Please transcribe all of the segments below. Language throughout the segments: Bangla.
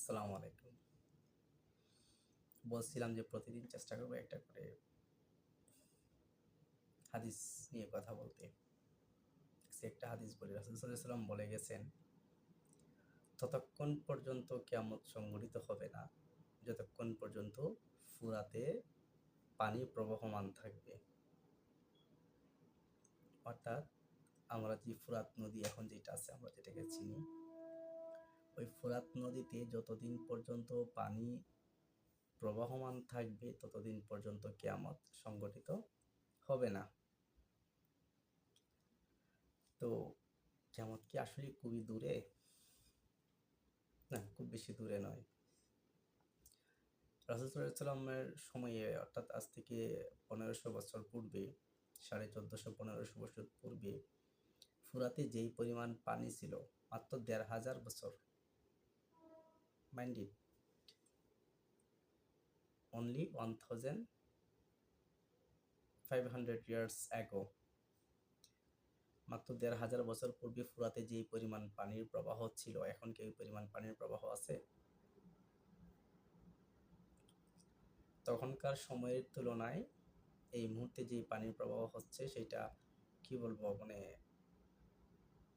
আসসালামু আলাইকুম। বলছিলাম যে প্রতিদিন চেষ্টা করবো একটা করে হাদিস নিয়ে কথা বলতে। একটা হাদিস বলি, রাসূল সাল্লাল্লাহু আলাইহি ওয়াসাল্লাম বলে গেছেন, ততক্ষণ পর্যন্ত কিয়ামত সংঘটিত হবে না যতক্ষণ পর্যন্ত ফুরাতে পানি প্রবহমান থাকবে। অর্থাৎ আমরা যে ফুরাত নদী এখন যেটা আছে, আমরা যেটাকে চিনি, ওই ফুরাত নদীতে যতদিন পর্যন্ত পানি প্রবাহমান থাকবে ততদিন পর্যন্ত কিয়ামত সংঘটিত হবে না। তো কিয়ামত কি আসলে খুবই দূরে? না, খুব বেশি দূরে নয়। রাসূল সাল্লাল্লাহু আলাইহি ওয়াসাল্লামের সময়ে, অর্থাৎ আজ থেকে 1500 বছর পূর্বে, 1450-1500 বছর পূর্বে ফুরাতে যেই পরিমাণ পানি ছিল, মাত্র 1500 বছর, mind it, only 1500 years ago, মাত্র 1500 বছর পূর্বে ফুরাতে যেই পরিমাণ পানির প্রবাহ ছিল, এখন কি ওই পরিমাণ পানির প্রবাহ আছে? তখনকার সময়ের তুলনায় এই মুহূর্তে যে পানির প্রবাহ হচ্ছে সেটা কি বলবো, মানে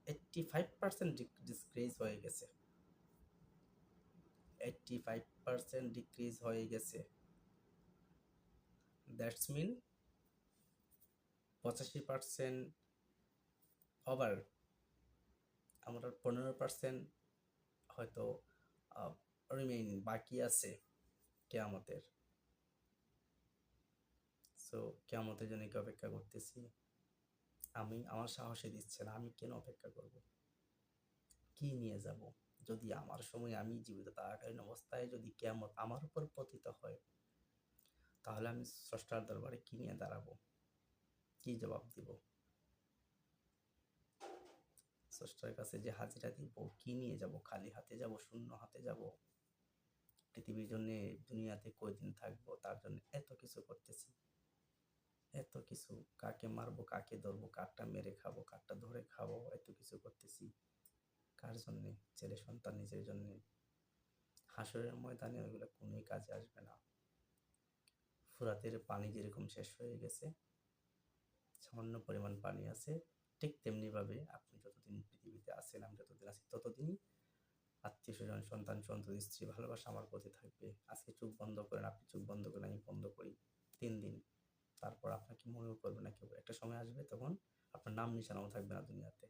85% ডিক্রিজ হয়ে গেছে। 85% ডিক্রিজ হয়ে গেছে। That's mean 85% over. আমরা 15% হয়তো রিমেইন বাকি আছে কিয়ামতের। সো কিয়ামতের জন্য কি অপেক্ষা করতেছি? আমার সাহসে দিচ্ছে না। আমি কেন অপেক্ষা করব? কি নিয়ে যাব? যদি আমার সময়, আমি জীবিত থাকাকালীন অবস্থায় যদি কিয়ামত আমার উপর পতিত হয়, তাহলে আমি স্রষ্টার দরবারে কি নিয়ে দাঁড়াবো? কি জবাব দিব? স্রষ্টার কাছে যে হাজিরা দিব, কি নিয়ে যাব? খালি হাতে যাব? শূন্য হাতে যাব? পৃথিবীর জন্য, দুনিয়াতে কয়দিন থাকবো তার জন্য এত কিছু করতেছি, এত কিছু, কাকে মারবো, কাকে ধরবো, কারটা মেরে খাবো, কারটা ধরে খাবো, এত কিছু করতেছি কার জন্যে? ছেলে সন্তান, নিজের জন্যে। হাসরের ময়দানে ওইগুলো কোনোই কাজে আসবে না। ফুরাতের পানি যেরকম শেষ হয়ে গেছে, সামান্য পরিমাণ পানি আছে, ঠিক তেমনিভাবে আপনি যতদিন পৃথিবীতে আছেন, আমি যতদিন আছি, ততদিনই আত্মীয় স্বজন, সন্তান, সন্ততি, স্ত্রী, ভালোবাসা আমার প্রতি থাকবে। আজকে চোখ বন্ধ করেন, আপনি চোখ বন্ধ করেন, আমি বন্ধ করি, 3 দিন, তারপর আপনাকে মনেও করবে না কেউ। একটা সময় আসবে তখন আপনার নাম নিশানাও থাকবে না দুনিয়াতে।